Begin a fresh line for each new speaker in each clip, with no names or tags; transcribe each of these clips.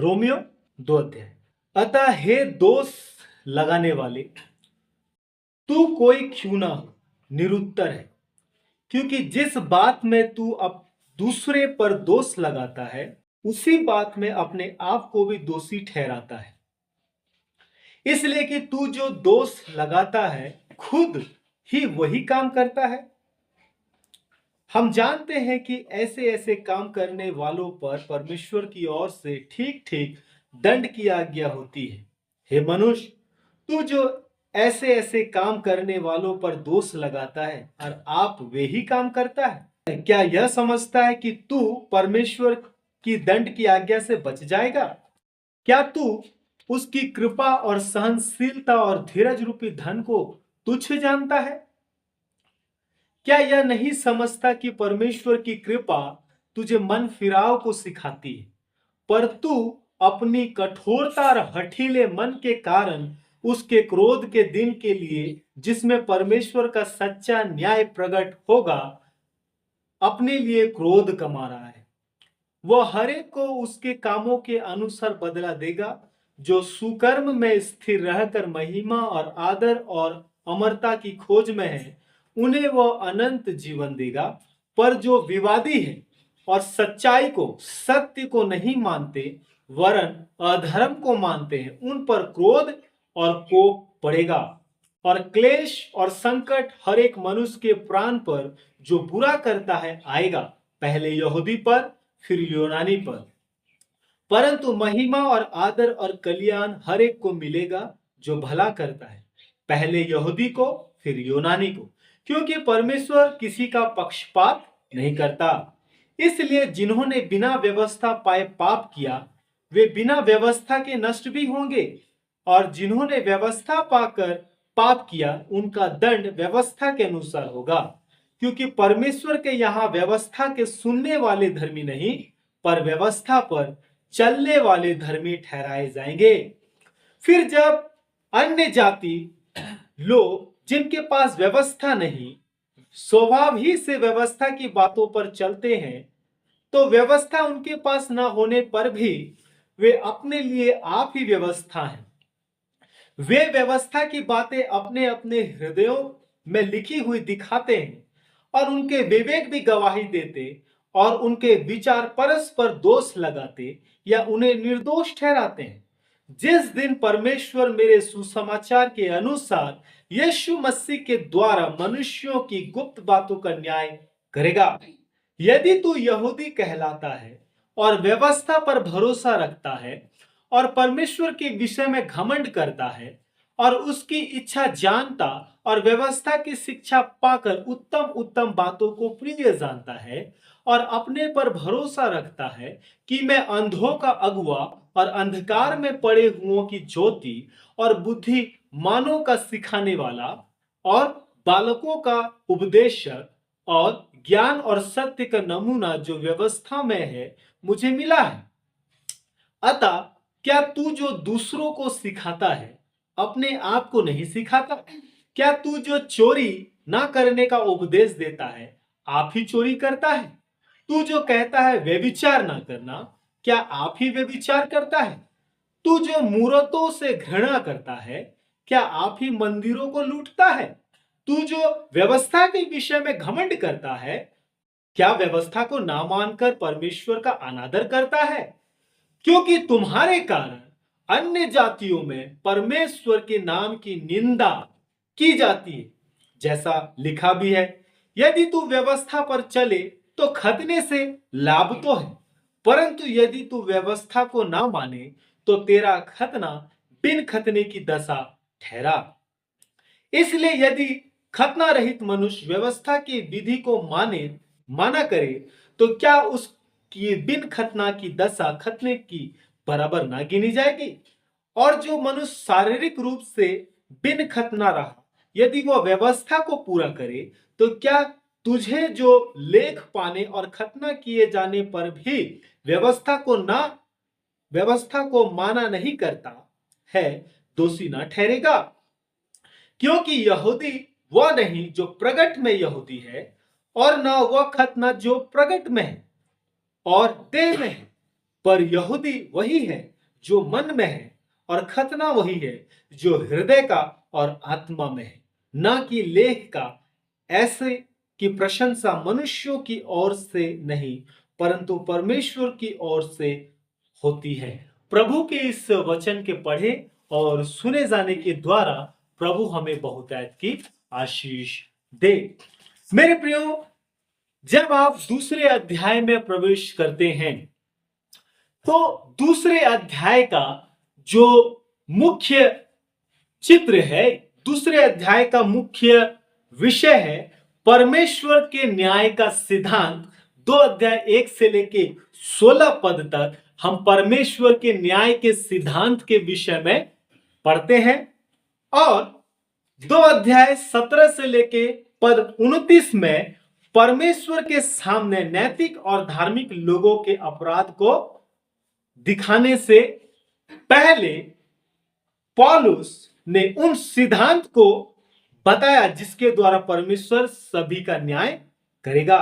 Romeo 2 अध्याय। अतः हे दोष लगाने वाले, तू कोई क्यों ना हो, निरुत्तर है, क्योंकि जिस बात में तू अब दूसरे पर दोष लगाता है, उसी बात में अपने आप को भी दोषी ठहराता है। इसलिए कि तू जो दोष लगाता है, खुद ही वही काम करता है। हम जानते हैं कि ऐसे ऐसे काम करने वालों पर परमेश्वर की ओर से ठीक ठीक दंड की आज्ञा होती है। हे मनुष्य, तू जो ऐसे ऐसे काम करने वालों पर दोष लगाता है और आप वे ही काम करता है, क्या यह समझता है कि तू परमेश्वर की दंड की आज्ञा से बच जाएगा? क्या तू उसकी कृपा और सहनशीलता और धीरज रूपी धन को तुच्छ जानता है? क्या यह नहीं समझता कि परमेश्वर की कृपा तुझे मन फिराव को सिखाती है, पर तू अपनी कठोरता और हठीले मन के कारण उसके क्रोध के दिन के लिए, जिसमें परमेश्वर का सच्चा न्याय प्रकट होगा, अपने लिए क्रोध कमा रहा है। वह हरेक को उसके कामों के अनुसार बदला देगा। जो सुकर्म में स्थिर रहकर महिमा और आदर और अमरता की खोज में है, उन्हें वह अनंत जीवन देगा। पर जो विवादी है और सच्चाई को, सत्य को नहीं मानते, वरन अधर्म को मानते हैं, उन पर क्रोध और कोप पड़ेगा। और क्लेश और संकट हर एक मनुष्य के प्राण पर जो बुरा करता है आएगा, पहले यहूदी पर, फिर यूनानी पर। परंतु महिमा और आदर और कल्याण हर एक को मिलेगा जो भला करता है, पहले यहूदी को, फिर यूनानी को, क्योंकि परमेश्वर किसी का पक्षपात नहीं करता। इसलिए जिन्होंने बिना व्यवस्था पाए पाप किया, वे बिना व्यवस्था के नष्ट भी होंगे, और जिन्होंने व्यवस्था पाकर पाप किया, उनका दंड व्यवस्था के अनुसार होगा। क्योंकि परमेश्वर के यहाँ व्यवस्था के सुनने वाले धर्मी नहीं, पर व्यवस्था पर चलने वाले धर्मी ठहराए जाएंगे। फिर जब अन्य जाति लोग, जिनके पास व्यवस्था नहीं, स्वभाव ही से व्यवस्था की बातों पर चलते हैं, तो व्यवस्था उनके पास न होने पर भी वे अपने लिए आप ही व्यवस्था हैं। वे व्यवस्था की बातें अपने अपने हृदयों में लिखी हुई दिखाते हैं, और उनके विवेक भी गवाही देते, और उनके विचार परस्पर दोष लगाते या उन्हें निर्दोष ठहराते हैं। जिस दिन परमेश्वर मेरे सुसमाचार के अनुसार यीशु मसीह के द्वारा मनुष्यों की गुप्त बातों का न्याय करेगा। यदि तू यहूदी कहलाता है और व्यवस्था पर भरोसा रखता है और परमेश्वर के विषय में घमंड करता है और उसकी इच्छा जानता और व्यवस्था की शिक्षा पाकर उत्तम उत्तम बातों को प्रिय जानता है, और अपने पर भरोसा रखता है कि मैं अंधों का अगुआ और अंधकार में पड़े हुओं की ज्योति और बुद्धिमानों का सिखाने वाला और बालकों का उपदेशक और ज्ञान और सत्य का नमूना जो व्यवस्था में है, मुझे मिला है। अतः क्या तू जो दूसरों को सिखाता है, अपने आप को नहीं सिखाता? क्या तू जो चोरी ना करने का उपदेश देता है, आप ही चोरी करता है? तू जो कहता है व्यभिचार ना करना, क्या आप ही व्यभिचार करता है? तू जो मूरतों से घृणा करता है, क्या आप ही मंदिरों को लूटता है? तू जो व्यवस्था के विषय में घमंड करता है, क्या व्यवस्था को ना मानकर परमेश्वर का अनादर करता है? क्योंकि तुम्हारे कारण अन्य जातियों में परमेश्वर के नाम की निंदा की जाती है, जैसा लिखा भी है, यदि तू व्यवस्था पर चले तो खतने से लाभ तो है, परंतु यदि तू व्यवस्था को ना माने तो तेरा खतना बिन खतने की दशा ठहरा। इसलिए यदि खतना रहित मनुष्य व्यवस्था की विधि को माना करे, तो क्या उसकी बिन खतना की दशा खतने की बराबर ना गिनी जाएगी? और जो मनुष्य शारीरिक रूप से बिन खतना रहा, यदि वह व्यवस्था को पूरा करे, तो क्या तुझे जो लेख पाने और खतना किए जाने पर भी व्यवस्था को माना नहीं करता है, दोषी ना ठहरेगा? क्योंकि यहूदी वह नहीं जो प्रगट में यहूदी है, और न वह खतना जो प्रगट में है और देह में है, पर यहूदी वही है जो मन में है, और खतना वही है जो हृदय का और आत्मा में है, ना कि लेख का। ऐसे की प्रशंसा मनुष्यों की ओर से नहीं, परंतु परमेश्वर की ओर से होती है। प्रभु के इस वचन के पढ़े और सुने जाने के द्वारा प्रभु हमें बहुतायत की आशीष दे। मेरे प्रियो, जब आप दूसरे अध्याय में प्रवेश करते हैं तो दूसरे अध्याय का जो मुख्य चित्र है, दूसरे अध्याय का मुख्य विषय है परमेश्वर के न्याय का सिद्धांत। 2 अध्याय 1 से लेके 16 पद तक हम परमेश्वर के न्याय के सिद्धांत के विषय में पढ़ते हैं, और 2 अध्याय 17 से लेके पद 29 में परमेश्वर के सामने नैतिक और धार्मिक लोगों के अपराध को दिखाने से पहले पौलुस ने उन सिद्धांत को बताया जिसके द्वारा परमेश्वर सभी का न्याय करेगा।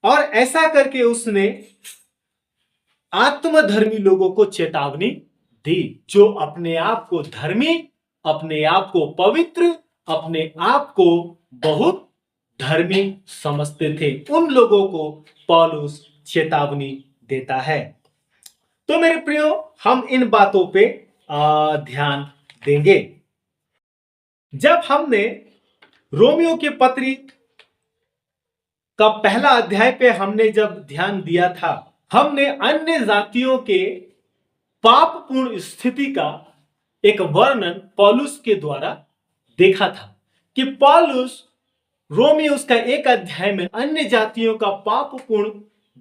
और ऐसा करके उसने आत्मधर्मी लोगों को चेतावनी दी, जो अपने आप को धर्मी, अपने आप को पवित्र, अपने आप को बहुत धर्मी समझते थे, उन लोगों को पौलुस चेतावनी देता है। तो मेरे प्रियो, हम इन बातों पे ध्यान देंगे। जब हमने रोमियो के पत्री का पहला अध्याय पे हमने जब ध्यान दिया था, हमने अन्य जातियों के पापपूर्ण स्थिति का एक वर्णन पौलुस के द्वारा देखा था कि पौलुस रोमियो उसका 1 अध्याय में अन्य जातियों का पापपूर्ण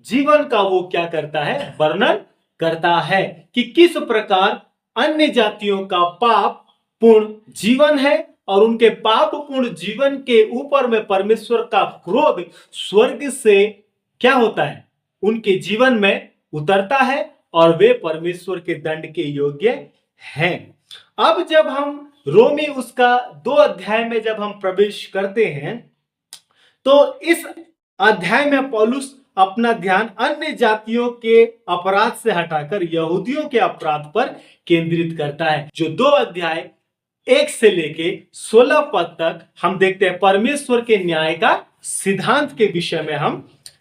जीवन का वो क्या करता है, वर्णन करता है कि किस प्रकार अन्य जातियों का पाप पूर्ण जीवन है, और उनके पाप पूर्ण जीवन के ऊपर में परमेश्वर का क्रोध स्वर्ग से क्या होता है, उनके जीवन में उतरता है, और वे परमेश्वर के दंड के योग्य हैं। अब जब हम रोमी उसका 2 अध्याय में जब हम प्रवेश करते हैं तो इस अध्याय में पौलुस अपना ध्यान अन्य जातियों के अपराध से हटाकर यहूदियों के अपराध पर केंद्रित करता है। जो 2 अध्याय 1 से लेके 16 पद तक हम देखते हैं परमेश्वर के न्याय का सिद्धांत के विषय में हम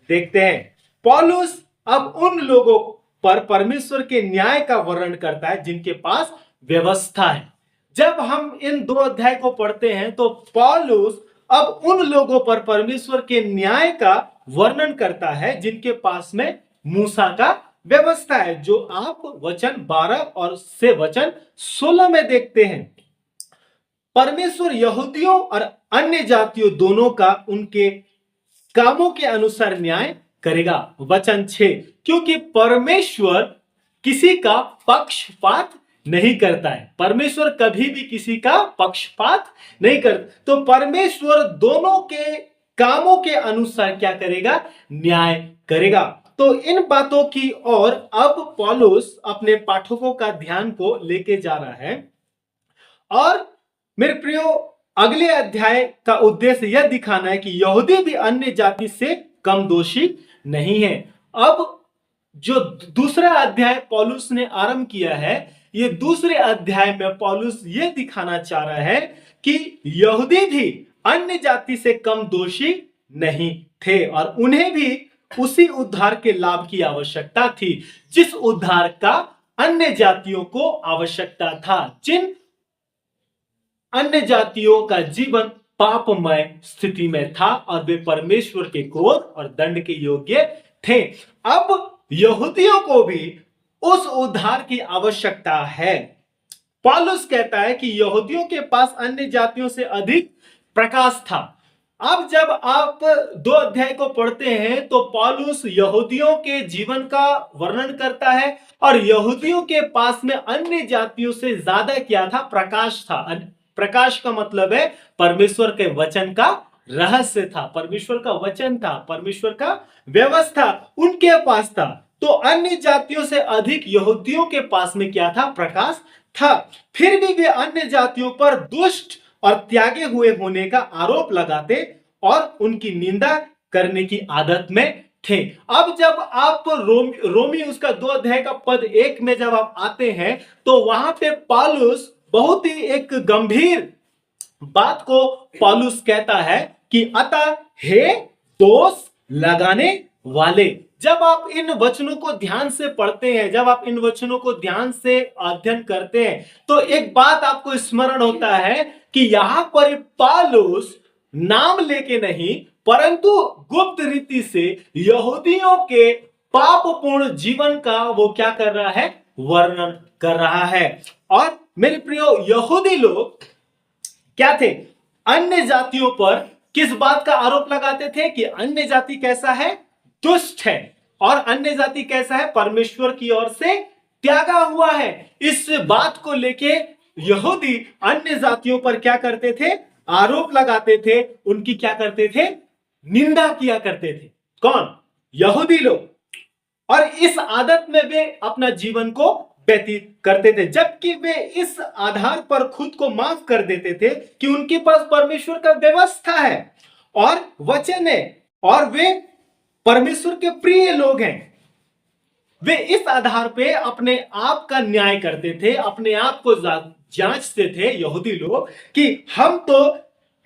देखते हैं। पौलुस अब उन लोगों पर परमेश्वर के न्याय का वर्णन करता है जिनके पास व्यवस्था है। जब हम इन 2 अध्याय को पढ़ते हैं तो पौलुस अब उन लोगों पर परमेश्वर के न्याय का वर्णन करता है जिनके पास में मूसा का व्यवस्था है, जो आप वचन 12 और से वचन 16 में देखते हैं। परमेश्वर यहूदियों और अन्य जातियों दोनों का उनके कामों के अनुसार न्याय करेगा। वचन 6, क्योंकि परमेश्वर किसी का पक्षपात नहीं करता है। परमेश्वर कभी भी किसी का पक्षपात नहीं करता, तो परमेश्वर दोनों के कामों के अनुसार क्या करेगा, न्याय करेगा। तो इन बातों की ओर अब पौलुस अपने पाठकों का ध्यान को लेके जा रहा है। और मेरे प्रियो, अगले अध्याय का उद्देश्य यह दिखाना है कि यहूदी भी अन्य जाति से कम दोषी नहीं है। अब जो दूसरा अध्याय पौलुस ने आरंभ किया है, ये दूसरे अध्याय में पौलुस ये दिखाना चाह रहा है कि यहूदी भी अन्य जाति से कम दोषी नहीं थे, और उन्हें भी उसी उद्धार के लाभ की आवश्यकता थी जिस उद्धार का अन्य जातियों को आवश्यकता था, जिन अन्य जातियों का जीवन पापमय स्थिति में था और वे परमेश्वर के क्रोध और दंड के योग्य थे। अब यहूदियों को भी उस उद्धार की आवश्यकता है। पौलुस कहता है कि यहूदियों के पास अन्य जातियों से अधिक प्रकाश था। अब जब आप 2 अध्याय को पढ़ते हैं तो पौलुस यहूदियों के जीवन का वर्णन करता है, और यहूदियों के पास में अन्य जातियों से ज्यादा क्या था, प्रकाश था। प्रकाश का मतलब है परमेश्वर के वचन का रहस्य था, परमेश्वर का वचन था, परमेश्वर का व्यवस्था उनके पास था। तो अन्य जातियों से अधिक यहूदियों के पास में क्या था, प्रकाश था। फिर भी वे अन्य जातियों पर दुष्ट और त्यागे हुए होने का आरोप लगाते और उनकी निंदा करने की आदत में थे। अब जब आप रोमी उसका 2 अध्याय का पद 1 में जब आप आते हैं तो वहां पे पौलुस बहुत ही एक गंभीर बात को पौलुस कहता है कि अतः हे दोष लगाने वाले। जब आप इन वचनों को ध्यान से पढ़ते हैं, जब आप इन वचनों को ध्यान से अध्ययन करते हैं तो एक बात आपको स्मरण होता है कि यहां पर पौलुस नाम लेके नहीं परंतु गुप्त रीति से यहूदियों के पापपूर्ण जीवन का वो क्या कर रहा है, वर्णन कर रहा है। और मेरे प्रियो यहूदी लोग क्या थे, अन्य जातियों पर किस बात का आरोप लगाते थे कि अन्य जाति कैसा है, दुष्ट है, और अन्य जाति कैसा है, परमेश्वर की ओर से त्यागा हुआ है। इस बात को लेके यहूदी अन्य जातियों पर क्या करते थे, आरोप लगाते थे, उनकी क्या करते थे, निंदा किया करते थे। कौन, यहूदी लोग। और इस आदत में वे अपना जीवन को व्यतीत करते थे, जबकि वे इस आधार पर खुद को माफ कर देते थे कि उनके पास परमेश्वर का व्यवस्था है और वचन है और वे परमेश्वर के प्रिय लोग हैं। वे इस आधार पे अपने आप का न्याय करते थे, अपने आप को जांचते थे यहूदी लोग कि हम तो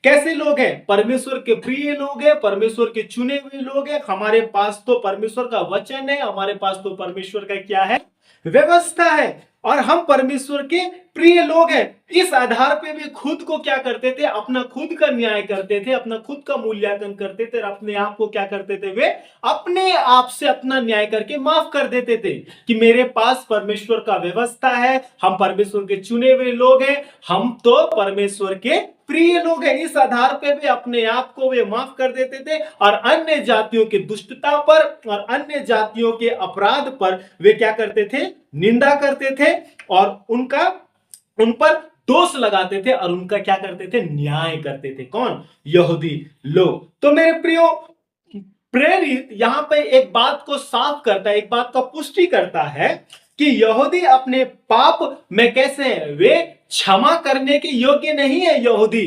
कैसे लोग हैं, परमेश्वर के प्रिय लोग हैं, परमेश्वर के चुने हुए लोग हैं, हमारे पास तो परमेश्वर का वचन है, हमारे पास तो परमेश्वर का क्या है, व्यवस्था है, और हम परमेश्वर के प्रिय लोग हैं। इस आधार पे वे खुद को क्या करते थे, अपना खुद का न्याय करते थे, अपना खुद का मूल्यांकन करते थे, और अपने आप को क्या करते थे, वे अपने आप से अपना न्याय करके माफ कर देते थे कि मेरे पास परमेश्वर का व्यवस्था है, हम परमेश्वर के चुने हुए लोग हैं, हम तो परमेश्वर के प्रिय लोग हैं। इस आधार पे वे अपने आप को वे माफ कर देते थे और अन्य जातियों की दुष्टता पर और अन्य जातियों के अपराध पर वे क्या करते थे, निंदा करते थे और उन पर दोष लगाते थे और उनका क्या करते थे, न्याय करते थे। कौन, यहूदी लोग। तो मेरे प्रियो, प्रेरित यहां पे एक बात को साफ करता है, एक बात का पुष्टि करता है कि यहूदी अपने पाप में कैसे हैं, वे क्षमा करने के योग्य नहीं है। यहूदी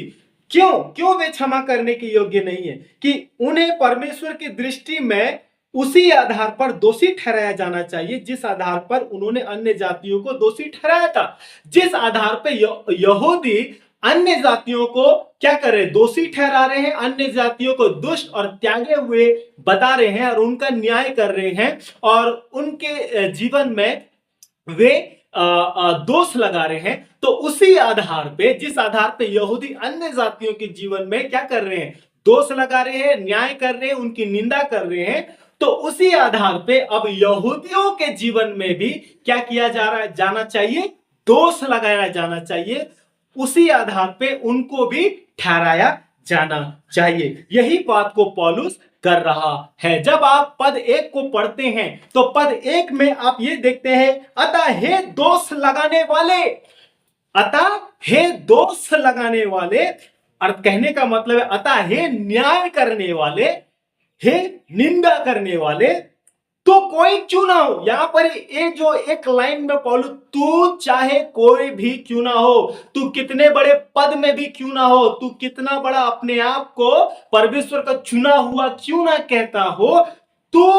क्यों वे क्षमा करने के योग्य नहीं है कि उन्हें परमेश्वर की दृष्टि में उसी आधार पर दोषी ठहराया जाना चाहिए जिस आधार पर उन्होंने अन्य जातियों को दोषी ठहराया था। जिस आधार पर यहूदी अन्य जातियों को क्या कर रहे हैं, दोषी ठहरा रहे हैं, अन्य जातियों को दुष्ट और त्यागे हुए बता रहे हैं और उनका न्याय कर रहे हैं और उनके जीवन में वे दोष लगा रहे हैं। तो उसी आधार पे, जिस आधार पे यहूदी अन्य जातियों के जीवन में क्या कर रहे हैं, दोष लगा रहे हैं, न्याय कर रहे हैं, उनकी निंदा कर रहे हैं, तो उसी आधार पे अब यहूदियों के जीवन में भी क्या किया जाना चाहिए, दोष लगाया जाना चाहिए। उसी आधार पे उनको भी ठहराया जाना चाहिए। यही बात को पौलुस कर रहा है। जब आप पद 1 को पढ़ते हैं तो पद 1 में आप ये देखते हैं, अतः हे दोष लगाने वाले, अतः हे दोष लगाने वाले, अर्थ कहने का मतलब है अतः हे न्याय करने वाले, हे निंदा करने वाले, तो कोई क्यों ना हो। यहां पर ये जो एक लाइन में पौलुस, तू चाहे कोई भी क्यों ना हो, तू कितने बड़े पद में भी क्यों ना हो, तू कितना बड़ा अपने आप को परमेश्वर का चुना हुआ क्यों ना कहता हो, तू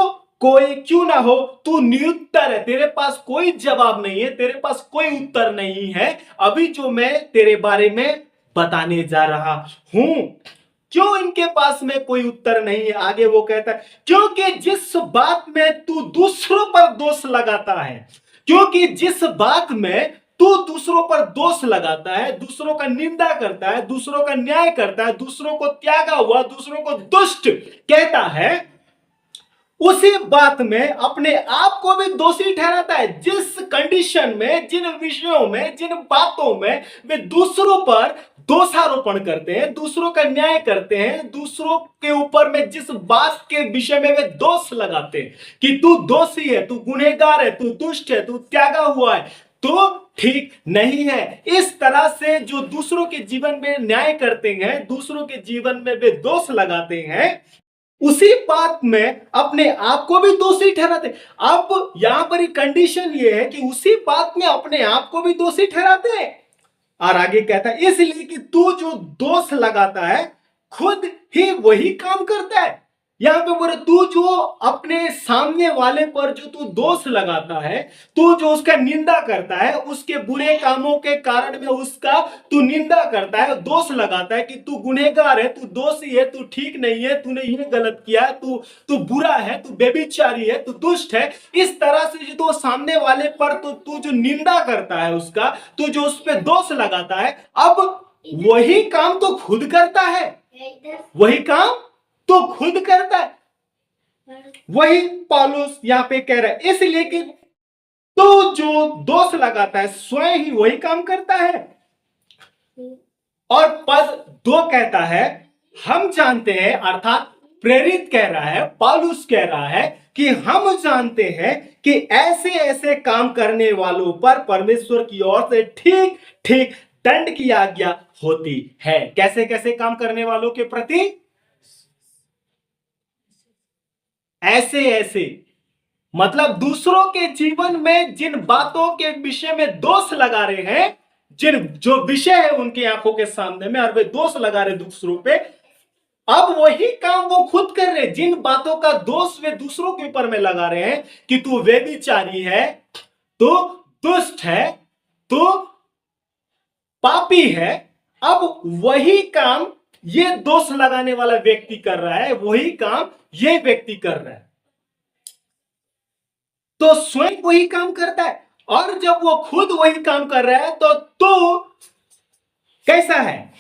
कोई क्यों ना हो, तू निरुत्तर है, तेरे पास कोई जवाब नहीं है, तेरे पास कोई उत्तर नहीं है अभी जो मैं तेरे बारे में बताने जा रहा हूं। क्यों इनके पास में कोई उत्तर नहीं है, आगे वो कहता है क्योंकि जिस बात में तू दूसरों पर दोष लगाता है, क्योंकि जिस बात में तू दूसरों पर दोष लगाता है, दूसरों का निंदा करता है, दूसरों का न्याय करता है, दूसरों को त्यागा हुआ, दूसरों को दुष्ट कहता है, उसी बात में अपने आप को भी दोषी ठहराता है। जिस कंडीशन में, जिन विषयों में, जिन बातों में वे दूसरों पर दोषारोपण करते हैं, दूसरों का न्याय करते हैं, दूसरों के ऊपर में जिस बात के विषय में वे दोष लगाते हैं कि तू दोषी है, तू गुनहगार है, तू दुष्ट है, तू त्यागा हुआ है, तो ठीक नहीं है। इस तरह से जो दूसरों के जीवन में न्याय करते हैं, दूसरों के जीवन में वे दोष लगाते हैं, उसी बात में अपने आप को भी दोषी ठहराते। अब यहां पर कंडीशन ये है कि उसी बात में अपने आप को भी दोषी ठहराते हैं। और आगे कहता है इसलिए कि तू जो दोष लगाता है खुद ही वही काम करता है। यहाँ पे बोले तू जो अपने सामने वाले पर जो तू दोष लगाता है, तू जो उसका निंदा करता है, उसके बुरे कामों के कारण में उसका तू निंदा करता है, दोष लगाता है कि तू गुनहगार है, तू दोषी है, तू ठीक नहीं है, तूने ये गलत किया है, तू तू बुरा है, तू व्यभिचारी है, तू दुष्ट है, इस तरह से जो तू सामने वाले पर तू जो निंदा करता है उसका, तू जो उस पर दोष लगाता है, अब वही काम तो खुद करता है, वही काम तो खुद करता है। वही पौलुस यहां पे कह रहा है, इसलिए कि तो जो दोष लगाता है स्वयं ही वही काम करता है। और पद 2 कहता है हम जानते हैं, अर्थात प्रेरित कह रहा है, पौलुस कह रहा है कि हम जानते हैं कि ऐसे ऐसे काम करने वालों पर परमेश्वर की ओर से ठीक ठीक दंड की आज्ञा होती है। कैसे कैसे काम करने वालों के प्रति? ऐसे ऐसे मतलब दूसरों के जीवन में जिन बातों के विषय में दोष लगा रहे हैं, जिन जो विषय है उनकी आंखों के सामने में, और वे दोष लगा रहे दूसरों पे, अब वही काम वो खुद कर रहे। जिन बातों का दोष वे दूसरों के ऊपर में लगा रहे हैं कि तू व्यभिचारी है, तू दुष्ट है, तू पापी है, अब वही काम ये दोष लगाने वाला व्यक्ति कर रहा है, वही काम ये व्यक्ति कर रहा है। तो स्वयं वही काम करता है, और जब वो खुद वही काम कर रहा है तो कैसा है?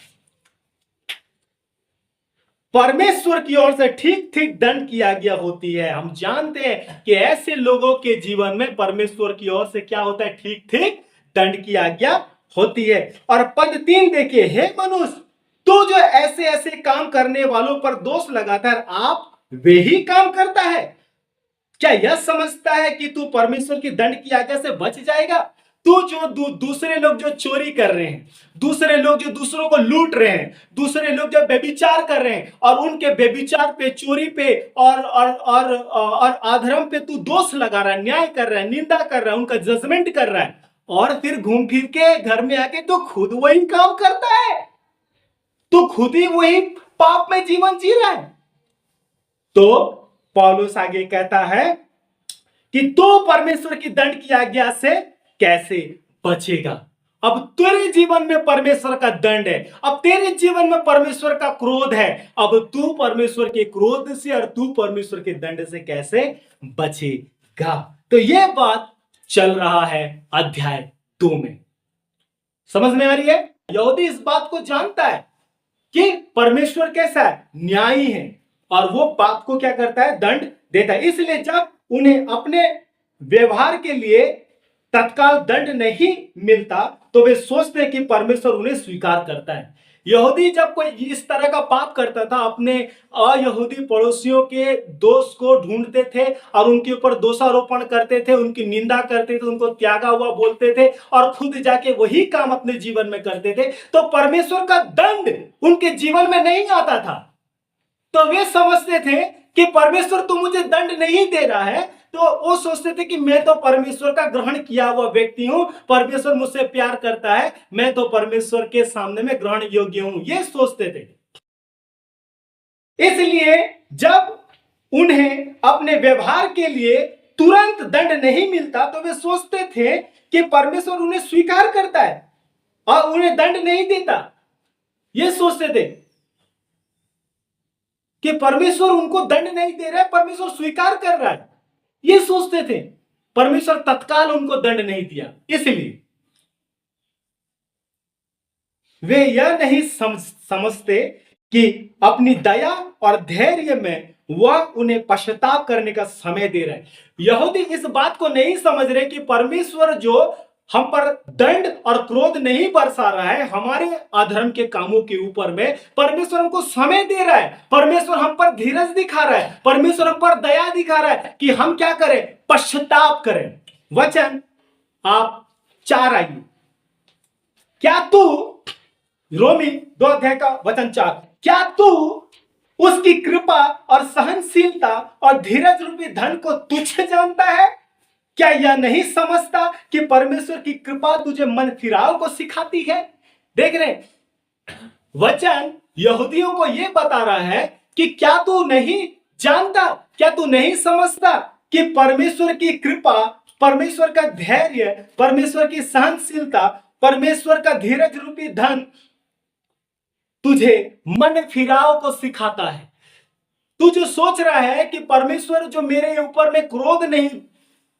परमेश्वर की ओर से ठीक ठीक दंड की आज्ञा होती है। हम जानते हैं कि ऐसे लोगों के जीवन में परमेश्वर की ओर से क्या होता है? ठीक ठीक दंड की आज्ञा होती है। और पद 3 देखिए, हे मनुष्य, तू जो ऐसे ऐसे काम करने वालों पर दोष लगाता है, आप वे ही काम करता है, क्या यह समझता है कि तू परमेश्वर की दंड की आज्ञा से बच जाएगा? तू जो दूसरे लोग जो चोरी कर रहे हैं, दूसरे लोग जो दूसरों को लूट रहे हैं, दूसरे लोग जो व्यभिचार कर रहे हैं और उनके व्यभिचार पे, चोरी पे और अधर्म पे तू दोष लगा रहा है, न्याय कर रहा है, निंदा कर रहा है, उनका जजमेंट कर रहा है, और फिर घूम फिर के घर में आके तू खुद वही काम करता है, तू खुद ही वही पाप में जीवन जी रहा है। तो पौलुस आगे कहता है कि तू परमेश्वर की दंड की आज्ञा से कैसे बचेगा? अब तेरे जीवन में परमेश्वर का दंड है, अब तेरे जीवन में परमेश्वर का क्रोध है, अब तू परमेश्वर के क्रोध से और तू परमेश्वर के दंड से कैसे बचेगा? तो यह बात चल रहा है अध्याय 2 में। समझ में आ रही है? यहूदी इस बात को जानता है कि परमेश्वर कैसा है? न्यायी है, और वो पाप को क्या करता है? दंड देता है। इसलिए जब उन्हें अपने व्यवहार के लिए तत्काल दंड नहीं मिलता तो वे सोचते हैं कि परमेश्वर उन्हें स्वीकार करता है। यहूदी जब कोई इस तरह का पाप करता था, अपने अयहूदी पड़ोसियों के दोष को ढूंढते थे और उनके ऊपर दोषारोपण करते थे, उनकी निंदा करते थे, उनको त्यागा हुआ बोलते थे और खुद जाके वही काम अपने जीवन में करते थे, तो परमेश्वर का दंड उनके जीवन में नहीं आता था। तो वे समझते थे कि परमेश्वर तो मुझे दंड नहीं दे रहा है, तो वो सोचते थे कि मैं तो परमेश्वर का ग्रहण किया हुआ व्यक्ति हूं, परमेश्वर मुझसे प्यार करता है, मैं तो परमेश्वर के सामने में ग्रहण योग्य हूं, ये सोचते थे। इसलिए जब उन्हें अपने व्यवहार के लिए तुरंत दंड नहीं मिलता तो वे सोचते थे कि परमेश्वर उन्हें स्वीकार करता है और उन्हें दंड नहीं देता। ये सोचते थे कि परमेश्वर उनको दंड नहीं दे रहा है, परमेश्वर स्वीकार कर रहा है, ये सोचते थे। परमेश्वर तत्काल उनको दंड नहीं दिया, इसलिए वे यह नहीं समझते कि अपनी दया और धैर्य में वह उन्हें पश्चाताप करने का समय दे रहा है। यहूदी इस बात को नहीं समझ रहे कि परमेश्वर जो हम पर दंड और क्रोध नहीं बरसा रहा है हमारे अधर्म के कामों के ऊपर में, परमेश्वर हमको समय दे रहा है, परमेश्वर हम पर धीरज दिखा रहा है, परमेश्वर हम पर दया दिखा रहा है कि हम क्या करें? पश्चाताप करें। वचन आप 4 आइए। क्या तू, रोमी 2 अध्याय का वचन 4, क्या तू उसकी कृपा और सहनशीलता और धीरज रूपी धन को तुच्छ जानता है? क्या यह नहीं समझता कि परमेश्वर की कृपा तुझे मन फिराव को सिखाती है? देख रहे, वचन यहूदियों को यह बता रहा है कि क्या तू नहीं जानता, क्या तू नहीं समझता कि परमेश्वर की कृपा, परमेश्वर का धैर्य, परमेश्वर की सहनशीलता, परमेश्वर का धीरज रूपी धन तुझे मन फिराव को सिखाता है। तू जो सोच रहा है कि परमेश्वर जो मेरे ऊपर में क्रोध नहीं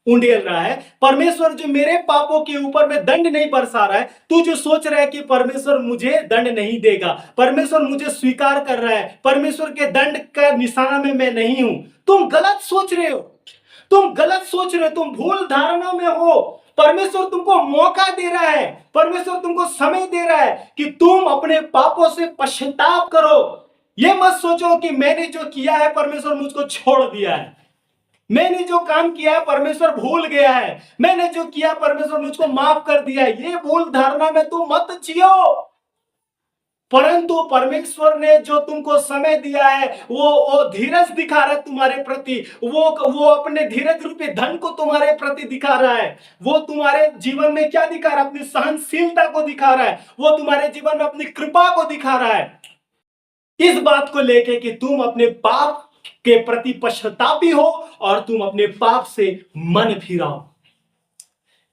उंडेल रहा है, परमेश्वर जो मेरे पापों के ऊपर में दंड नहीं बरसा रहा है, तू जो सोच रहा है कि परमेश्वर मुझे दंड नहीं देगा, परमेश्वर मुझे स्वीकार कर रहा है, परमेश्वर के दंड का निशाना में मैं नहीं हूं, तुम गलत सोच रहे हो। तुम गलत सोच रहे हो, तुम भूल धारणा में हो। परमेश्वर तुमको मौका दे रहा है, परमेश्वर तुमको समय दे रहा है कि तुम अपने पापों से पश्चाताप करो। ये मत सोचो कि मैंने जो किया है परमेश्वर मुझको छोड़ दिया है, मैंने जो काम किया है परमेश्वर भूल गया है, मैंने जो किया परमेश्वर मुझको माफ कर दिया है। ये भूल धारणा में तुम मत जियो। परंतु परमेश्वर ने जो तुमको समय दिया है, वो धीरज दिखा रहा है तुम्हारे प्रति, वो अपने धीरज रूपी धन को तुम्हारे प्रति दिखा रहा है। वो तुम्हारे जीवन में क्या दिखा रहा है? अपनी सहनशीलता को दिखा रहा है। वो तुम्हारे जीवन में अपनी कृपा को दिखा रहा है। इस बात को लेके कि तुम अपने पाप के प्रति पश्चातापी हो और तुम अपने पाप से मन फिराओ।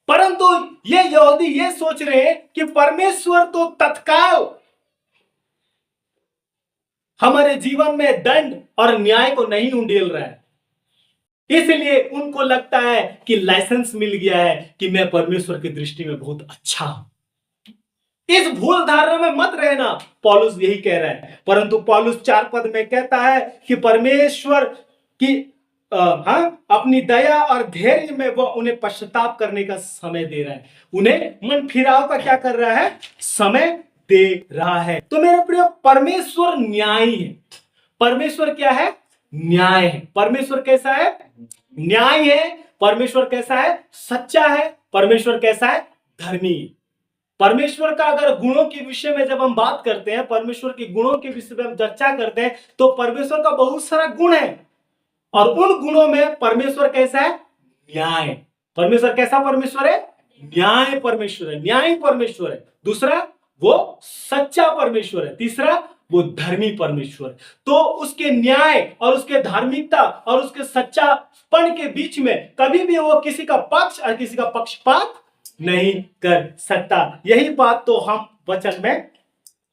परंतु ये यहूदी ये सोच रहे हैं कि परमेश्वर तो तत्काल हमारे जीवन में दंड और न्याय को नहीं उंडेल रहा है, इसलिए उनको लगता है कि लाइसेंस मिल गया है कि मैं परमेश्वर की दृष्टि में बहुत अच्छा हूं। इस भूल धारणा में मत रहना, पौलुस यही कह रहा है। परंतु पौलुस 4 पद में कहता है कि परमेश्वर की अपनी दया और धैर्य में वह उन्हें पश्चाताप करने का समय दे रहा है, उन्हें मन फिराव का क्या कर रहा है? समय दे रहा है। तो मेरे प्रिय, परमेश्वर न्यायी है। परमेश्वर क्या है? न्याय है। परमेश्वर कैसा है? न्याय है। परमेश्वर कैसा है? सच्चा है। परमेश्वर कैसा है? धर्मी है। परमेश्वर का अगर गुणों के विषय में जब हम बात करते हैं, परमेश्वर के गुणों के विषय में हम चर्चा करते हैं, तो परमेश्वर का बहुत सारा गुण है और उन गुणों में परमेश्वर कैसा है? न्याय। परमेश्वर कैसा परमेश्वर है? न्याय परमेश्वर है, न्याय परमेश्वर है। दूसरा, वो सच्चा परमेश्वर है। तीसरा, वो धर्मी परमेश्वर है। तो उसके न्याय और उसके धार्मिकता और उसके सच्चापन के बीच में कभी भी वो किसी का पक्ष और किसी का पक्षपात नहीं कर सकता। यही बात तो हम वचन में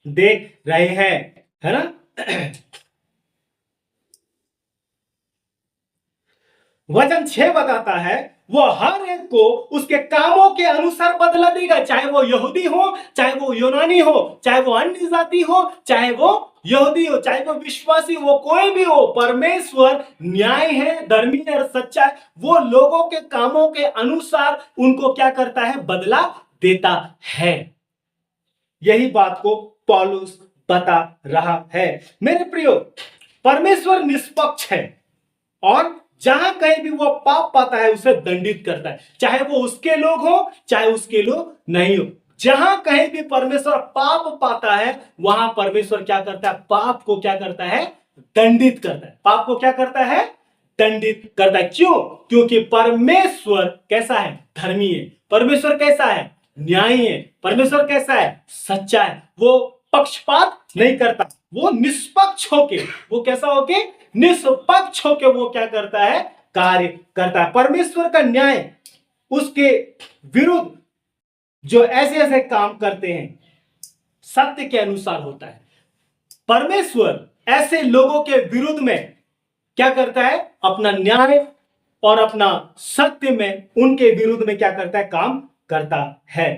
देख रहे हैं, है ना? वचन 6 बताता है, वो हर एक को उसके कामों के अनुसार बदला देगा, चाहे वो यहूदी हो, चाहे वो यूनानी हो, चाहे वो अन्य जाति हो, चाहे वो यहूदी हो, चाहे वो विश्वासी हो, कोई भी हो। परमेश्वर न्याय है, धर्मी है और सच्चा है। वो लोगों के कामों के अनुसार उनको क्या करता है? बदला देता है। यही बात को पौलुस बता रहा है। मेरे प्रियो, परमेश्वर निष्पक्ष है और जहां कहीं भी वो पाप पाता है उसे दंडित करता है, चाहे वो उसके लोग हो चाहे उसके लोग नहीं हो। जहां कहीं भी परमेश्वर पाप पाता है वहां परमेश्वर क्या करता है? पाप को क्या करता है? दंडित करता है। पाप को क्या करता है? दंडित करता है। क्यों? क्योंकि परमेश्वर कैसा है? धर्मी है। परमेश्वर कैसा है? न्यायी है। परमेश्वर कैसा है? सच्चा है। वो पक्षपात नहीं करता, वो निष्पक्ष होके, वो कैसा होके? निष्पक्ष होके वो क्या करता है? कार्य करता है। परमेश्वर का न्याय उसके विरुद्ध जो ऐसे ऐसे काम करते हैं सत्य के अनुसार होता है। परमेश्वर ऐसे लोगों के विरुद्ध में क्या करता है? अपना न्याय और अपना सत्य में उनके विरुद्ध में क्या करता है? काम करता है।